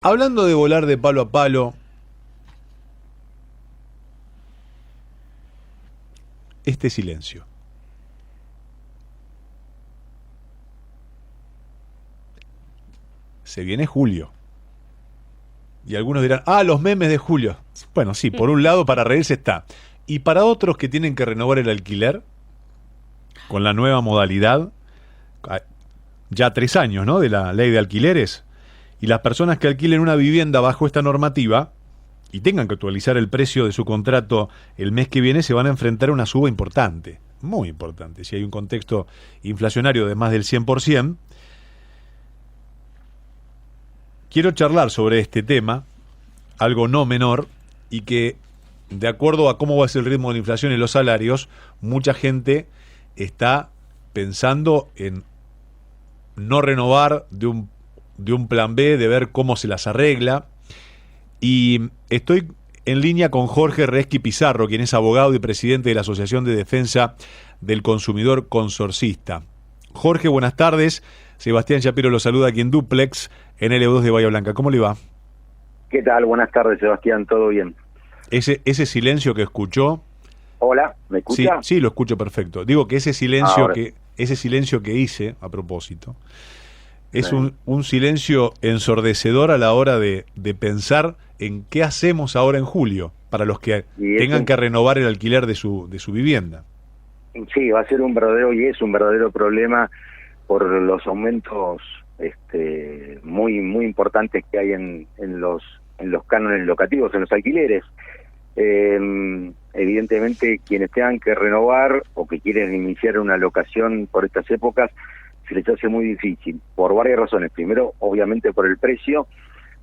Hablando de volar de palo a palo, este silencio. Se viene julio. Y algunos dirán, los memes de julio. Bueno, sí, por un lado para reírse está. Y para otros que tienen que renovar el alquiler, con la nueva modalidad, ya 3 años, ¿no?, de la ley de alquileres, y las personas que alquilen una vivienda bajo esta normativa y tengan que actualizar el precio de su contrato el mes que viene, se van a enfrentar a una suba importante, muy importante. Si hay un contexto inflacionario de más del 100%, quiero charlar sobre este tema, algo no menor, y que, de acuerdo a cómo va a ser el ritmo de la inflación y los salarios, mucha gente está pensando en no renovar de un plan B, de ver cómo se las arregla. Y estoy en línea con Jorge Reschy Pizarro, quien es abogado y presidente de la Asociación de Defensa del Consumidor Consorcista. Jorge, buenas tardes. Sebastián Shapiro lo saluda aquí en Duplex, en LU2 de Bahía Blanca. ¿Cómo le va? ¿Qué tal? Buenas tardes, Sebastián. ¿Todo bien? Ese silencio que escuchó. Hola, ¿me Sí, escucha? sí, lo escucho perfecto. Digo que ese Ahora, silencio que hice, a propósito, es sí. un silencio ensordecedor a la hora de pensar en qué hacemos ahora en julio, para los que Y es tengan que renovar el alquiler de su vivienda. sí, va a ser un verdadero y es un verdadero problema por los aumentos muy importantes que hay en los cánones locativos, en los alquileres. Evidentemente, quienes tengan que renovar o que quieren iniciar una locación por estas épocas, se les hace muy difícil, por varias razones. Primero, obviamente, por el precio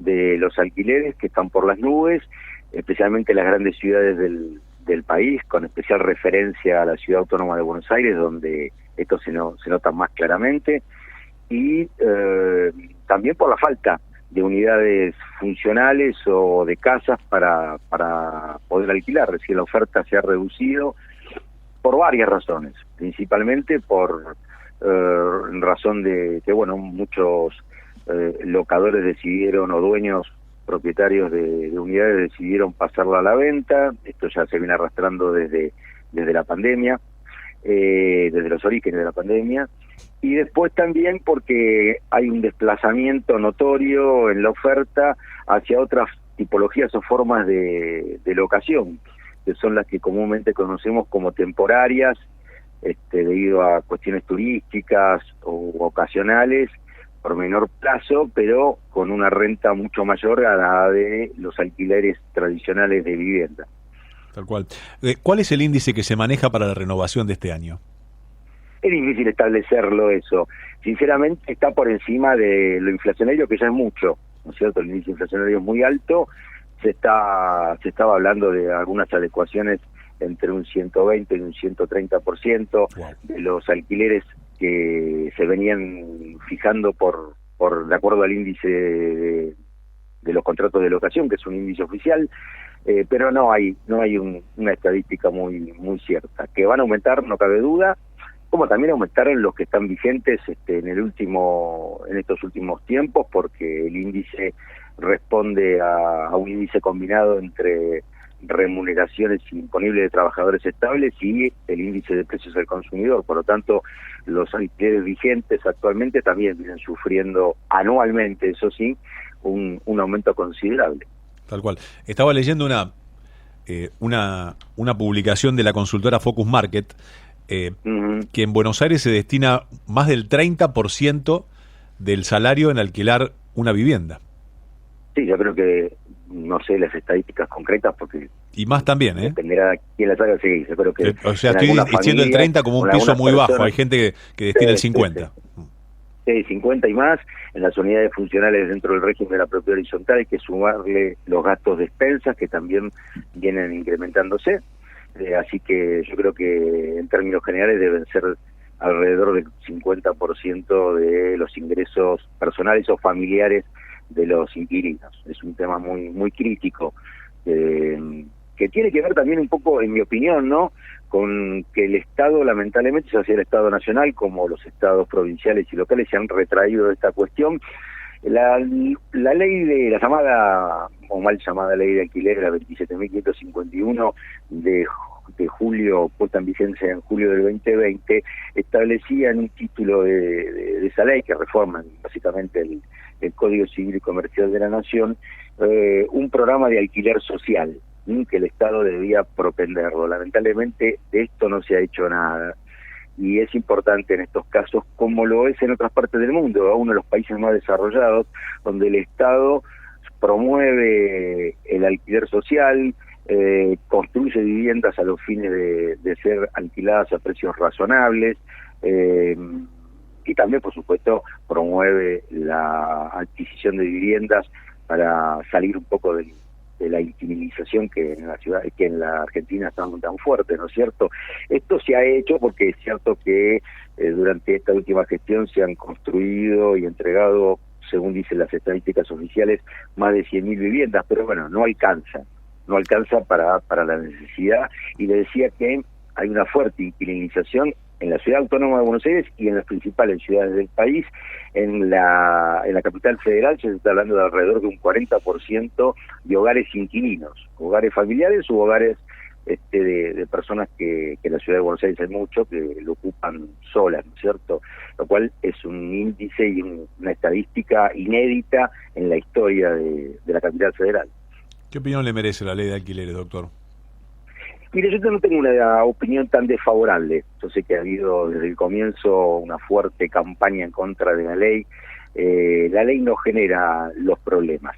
de los alquileres que están por las nubes, especialmente en las grandes ciudades del país, con especial referencia a la ciudad autónoma de Buenos Aires, donde esto se nota más claramente, y también por la falta de unidades funcionales o de casas para poder alquilar. Es decir, la oferta se ha reducido por varias razones, principalmente por razón de que, bueno, muchos locadores decidieron, o dueños propietarios de unidades decidieron pasarla a la venta. Esto ya se viene arrastrando desde la pandemia, desde los orígenes de la pandemia. Y después también porque hay un desplazamiento notorio en la oferta hacia otras tipologías o formas de locación, que son las que comúnmente conocemos como temporarias, debido a cuestiones turísticas o ocasionales, por menor plazo, pero con una renta mucho mayor a la de los alquileres tradicionales de vivienda. Tal cual. ¿Cuál es el índice que se maneja para la renovación de este año? Es difícil establecerlo eso. Sinceramente está por encima de lo inflacionario, que ya es mucho, ¿no es cierto? El índice inflacionario es muy alto. Se estaba hablando de algunas adecuaciones entre un 120 y un 130% Wow. de los alquileres que se venían fijando de acuerdo al índice de los contratos de locación, que es un índice oficial. Pero no hay una estadística muy cierta. Que van a aumentar, no cabe duda, como también aumentaron los que están vigentes en estos últimos tiempos, porque el índice responde a un índice combinado entre remuneraciones imponibles de trabajadores estables y el índice de precios al consumidor. Por lo tanto, los alquileres vigentes actualmente también vienen sufriendo anualmente, eso sí, un aumento considerable. Tal cual. Estaba leyendo una publicación de la consultora Focus Market, Ujú. que en Buenos Aires se destina más del 30% del salario en alquilar una vivienda. Sí, yo creo que, no sé las estadísticas concretas porque Y más también, ¿eh? dependerá de quién las haga. Sí, yo creo que O sea, en estoy algunas diciendo el familias 30 como o un en piso algunas muy bajo. Hay personas, gente que sí, destina el sí, sí, 50. sí, 50 y más, en las unidades funcionales dentro del régimen de la propiedad horizontal hay que sumarle los gastos de expensas que también vienen incrementándose. Así que yo creo que en términos generales deben ser alrededor del 50% de los ingresos personales o familiares de los inquilinos. Es un tema muy crítico, que tiene que ver también un poco, en mi opinión, ¿no?, con que el Estado, lamentablemente, ya sea el Estado nacional como los estados provinciales y locales, se han retraído de esta cuestión La ley de la llamada, o mal llamada ley de alquiler, la 27.551 de julio, puesta en vigencia en julio del 2020, establecía en un título de esa ley, que reforma básicamente el Código Civil y Comercial de la Nación, un programa de alquiler social, que el Estado debía propenderlo. Lamentablemente de esto no se ha hecho nada, y es importante en estos casos, como lo es en otras partes del mundo, uno de los países más desarrollados, donde el Estado promueve el alquiler social, construye viviendas a los fines de ser alquiladas a precios razonables, y también, por supuesto, promueve la adquisición de viviendas para salir un poco de la inquilinización que en la ciudad, que en la Argentina está tan fuerte, ¿no es cierto? Esto se ha hecho porque es cierto que durante esta última gestión se han construido y entregado, según dicen las estadísticas oficiales, más de 100.000 viviendas, pero bueno, no alcanza para la necesidad, y le decía que hay una fuerte inquilinización en la Ciudad Autónoma de Buenos Aires y en las principales ciudades del país. En la capital federal se está hablando de alrededor de un 40% de hogares inquilinos, hogares familiares u hogares de personas que en la Ciudad de Buenos Aires hay mucho, que lo ocupan solas, ¿no es cierto? Lo cual es un índice y una estadística inédita en la historia de la capital federal. ¿Qué opinión le merece la ley de alquileres, doctor? Mire, yo no tengo una opinión tan desfavorable. Yo sé que ha habido desde el comienzo una fuerte campaña en contra de la ley. La ley no genera los problemas.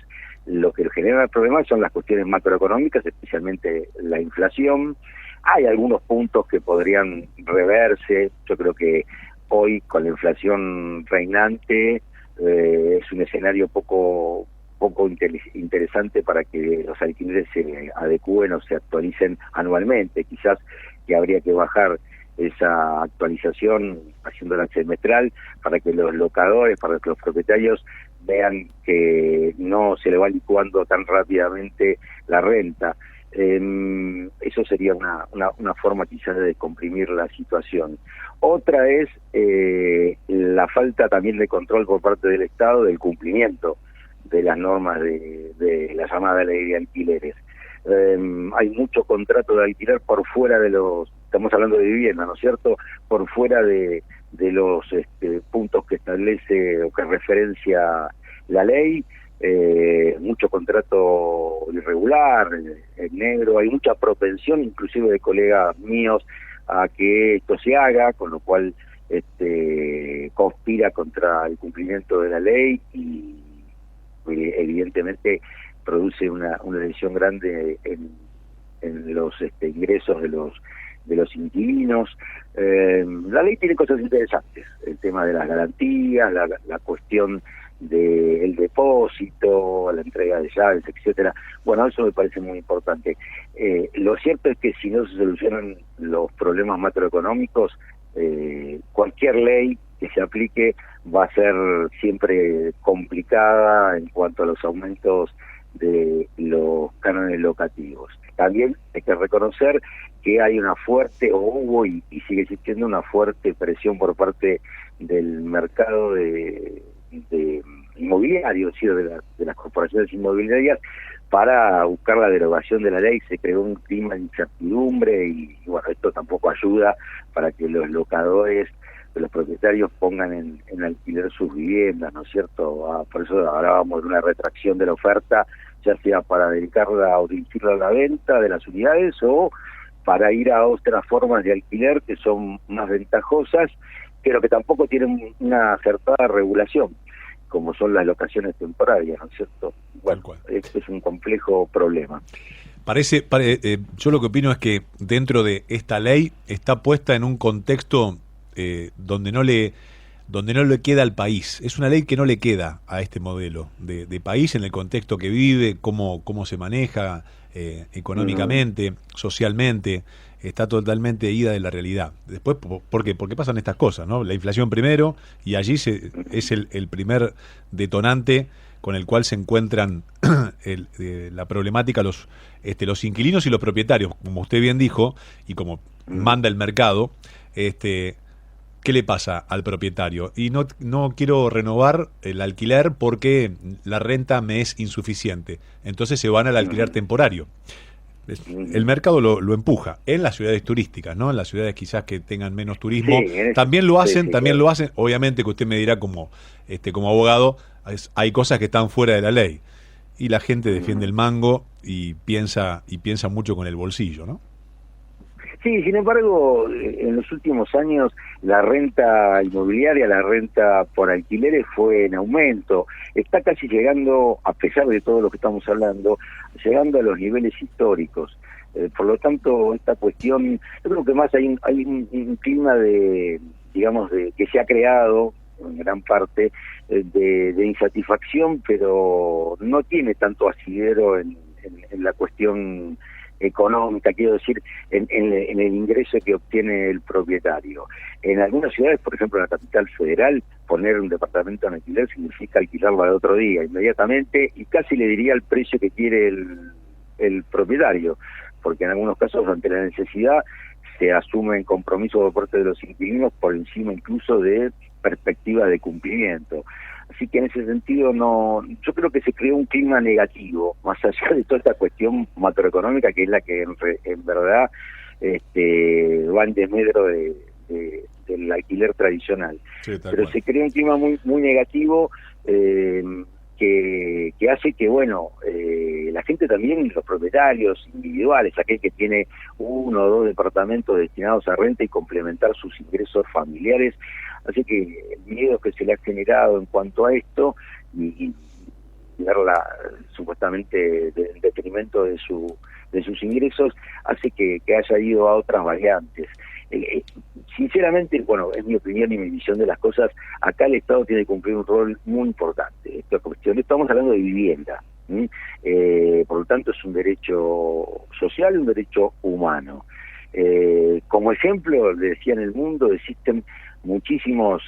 Lo que genera el problema son las cuestiones macroeconómicas, especialmente la inflación. Hay algunos puntos que podrían reverse. Yo creo que hoy, con la inflación reinante, es un escenario poco interesante para que los alquileres se adecúen o se actualicen anualmente. Quizás que habría que bajar esa actualización haciéndola semestral para que los locadores, para que los propietarios vean que no se le va licuando tan rápidamente la renta. Eso sería una forma quizás de descomprimir la situación. Otra es la falta también de control por parte del Estado del cumplimiento de las normas de la llamada ley de alquileres. Hay mucho contrato de alquiler por fuera de estamos hablando de vivienda, ¿no es cierto?, por fuera de los puntos que establece o que referencia la ley, mucho contrato irregular, en negro, hay mucha propensión, inclusive de colegas míos, a que esto se haga, con lo cual conspira contra el cumplimiento de la ley y evidentemente produce una lesión grande en los ingresos de los inquilinos. La ley tiene cosas interesantes, el tema de las garantías, la cuestión del depósito, la entrega de llaves, etcétera. Bueno, eso me parece muy importante. Lo cierto es que si no se solucionan los problemas macroeconómicos, cualquier ley que se aplique va a ser siempre complicada en cuanto a los aumentos de los cánones locativos. También hay que reconocer que hay una fuerte, o hubo y sigue existiendo una fuerte presión por parte del mercado de inmobiliario, es decir, de las corporaciones inmobiliarias, para buscar la derogación de la ley. Se creó un clima de incertidumbre y bueno, esto tampoco ayuda para que los locadores, los propietarios pongan en alquiler sus viviendas, ¿no es cierto? Por eso hablábamos de una retracción de la oferta, ya sea para dedicarla o dirigirla a la venta de las unidades o para ir a otras formas de alquiler que son más ventajosas, pero que tampoco tienen una acertada regulación, como son las locaciones temporarias, ¿no es cierto? Bueno, este es un complejo problema. Yo lo que opino es que dentro de esta ley está puesta en un contexto donde no le queda al país. Es una ley que no le queda a este modelo de país en el contexto que vive, cómo se maneja económicamente, socialmente. Está totalmente ida de la realidad. Después, ¿por qué? Porque pasan estas cosas, ¿no? La inflación primero, y allí es el primer detonante con el cual se encuentran la problemática los inquilinos y los propietarios, como usted bien dijo, y como manda el mercado, ¿qué le pasa al propietario? Y no quiero renovar el alquiler porque la renta me es insuficiente. Entonces se van al alquiler temporario. El mercado lo empuja en las ciudades turísticas, ¿no? En las ciudades quizás que tengan menos turismo, también lo hacen, también lo hacen. Obviamente que usted me dirá como abogado, hay cosas que están fuera de la ley y la gente defiende el mango y piensa mucho con el bolsillo, ¿no? Sí, sin embargo, en los últimos años la renta inmobiliaria, la renta por alquileres fue en aumento. Está casi llegando, a pesar de todo lo que estamos hablando, llegando a los niveles históricos. Por lo tanto, esta cuestión, yo creo que más hay un clima de, digamos, que se ha creado en gran parte de insatisfacción, pero no tiene tanto asidero en la cuestión económica, quiero decir, en el ingreso que obtiene el propietario. En algunas ciudades, por ejemplo en la capital federal, poner un departamento en alquiler significa alquilarlo al otro día, inmediatamente, y casi le diría el precio que quiere el propietario, porque en algunos casos, ante la necesidad, se asumen compromisos por parte de los inquilinos por encima incluso de perspectivas de cumplimiento. Así que en ese sentido yo creo que se creó un clima negativo, más allá de toda esta cuestión macroeconómica que es la que en verdad va en desmedro del alquiler tradicional. Sí, pero se creó un clima muy negativo que hace que, bueno, la gente también, los propietarios individuales, aquel que tiene 1 o 2 departamentos destinados a renta y complementar sus ingresos familiares, así que el miedo que se le ha generado en cuanto a esto y verla supuestamente en detrimento de sus ingresos hace que haya ido a otras variantes. Sinceramente, bueno, es mi opinión y mi visión de las cosas, acá el Estado tiene que cumplir un rol muy importante. Esta cuestión, estamos hablando de vivienda, por lo tanto es un derecho social y un derecho humano. Como ejemplo, le decía, en el mundo existen muchísimos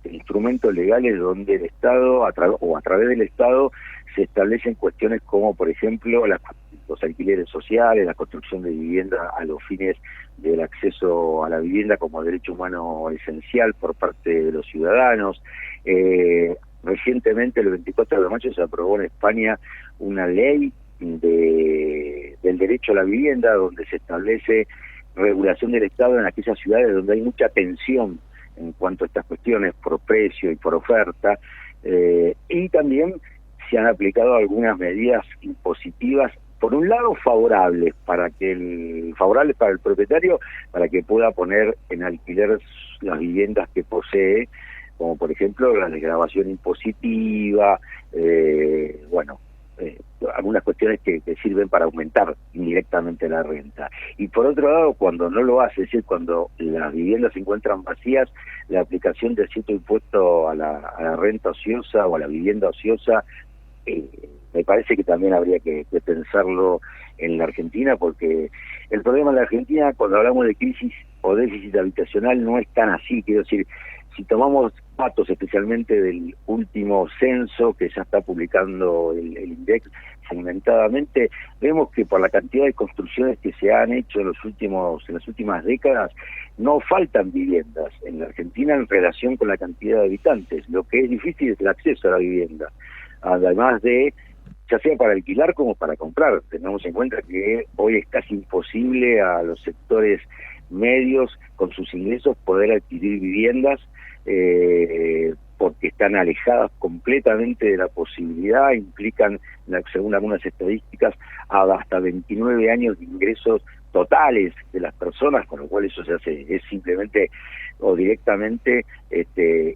instrumentos legales donde el Estado, a través del Estado, se establecen cuestiones como, por ejemplo, los alquileres sociales, la construcción de vivienda a los fines del acceso a la vivienda como derecho humano esencial por parte de los ciudadanos. Recientemente, el 24 de mayo, se aprobó en España una ley del derecho a la vivienda, donde se establece regulación del Estado en aquellas ciudades donde hay mucha tensión en cuanto a estas cuestiones por precio y por oferta, y también se han aplicado algunas medidas impositivas, por un lado favorables para el propietario, para que pueda poner en alquiler las viviendas que posee, como por ejemplo la desgravación impositiva, algunas cuestiones que sirven para aumentar indirectamente la renta. Y por otro lado, cuando no lo hace, es decir, cuando las viviendas se encuentran vacías, la aplicación del cierto impuesto a la renta ociosa o a la vivienda ociosa, me parece que también habría que pensarlo en la Argentina, porque el problema en la Argentina, cuando hablamos de crisis o déficit habitacional, no es tan así. Quiero decir, si tomamos datos especialmente del último censo que ya está publicando el INDEC segmentadamente, vemos que por la cantidad de construcciones que se han hecho en las últimas décadas, no faltan viviendas en la Argentina en relación con la cantidad de habitantes. Lo que es difícil es el acceso a la vivienda, además de, ya sea para alquilar como para comprar. Tenemos en cuenta que hoy es casi imposible a los sectores medios con sus ingresos poder adquirir viviendas, porque están alejadas completamente de la posibilidad, implican, según algunas estadísticas, hasta 29 años de ingresos totales de las personas, con lo cual eso se hace, es simplemente o directamente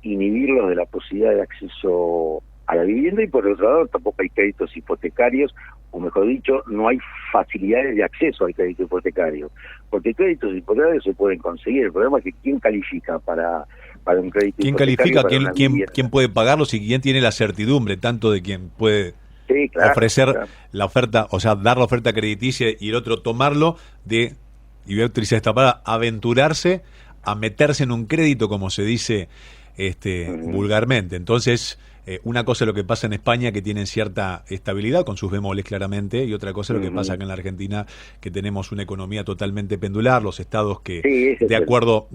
inhibirlos de la posibilidad de acceso a la vivienda. Y por otro lado, tampoco hay créditos hipotecarios, o mejor dicho, no hay facilidades de acceso al crédito hipotecario, porque créditos hipotecarios se pueden conseguir. El problema es que ¿quién califica para un crédito hipotecario? ¿Quién califica? ¿Quién puede pagarlos y quién tiene la certidumbre tanto de quien puede ofrecer la oferta, o sea, dar la oferta crediticia y el otro tomarlo, y voy a utilizar esta palabra, aventurarse a meterse en un crédito, como se dice vulgarmente? Entonces, una cosa es lo que pasa en España, que tienen cierta estabilidad, con sus bemoles claramente, y otra cosa es lo que pasa acá en la Argentina, que tenemos una economía totalmente pendular, los estados que, de acuerdo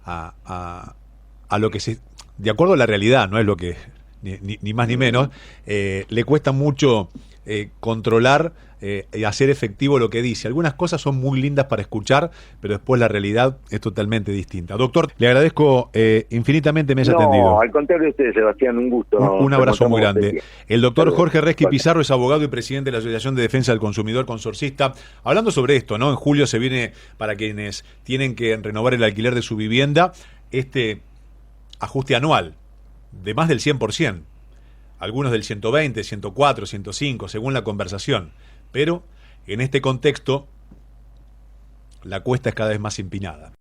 a lo que se... De acuerdo a la realidad, no es lo que... Ni más ni menos, le cuesta mucho controlar y hacer efectivo lo que dice. Algunas cosas son muy lindas para escuchar, pero después la realidad es totalmente distinta. Doctor, le agradezco infinitamente me haya atendido. No, al contrario de usted, Sebastián, un gusto. Un abrazo muy grande. El doctor Jorge Resqui Pizarro es abogado y presidente de la Asociación de Defensa del Consumidor Consorcista. Hablando sobre esto, ¿no? En julio se viene, para quienes tienen que renovar el alquiler de su vivienda, este ajuste anual de más del 100%. Algunos del 120, 104, 105, según la conversación. Pero en este contexto, la cuesta es cada vez más empinada.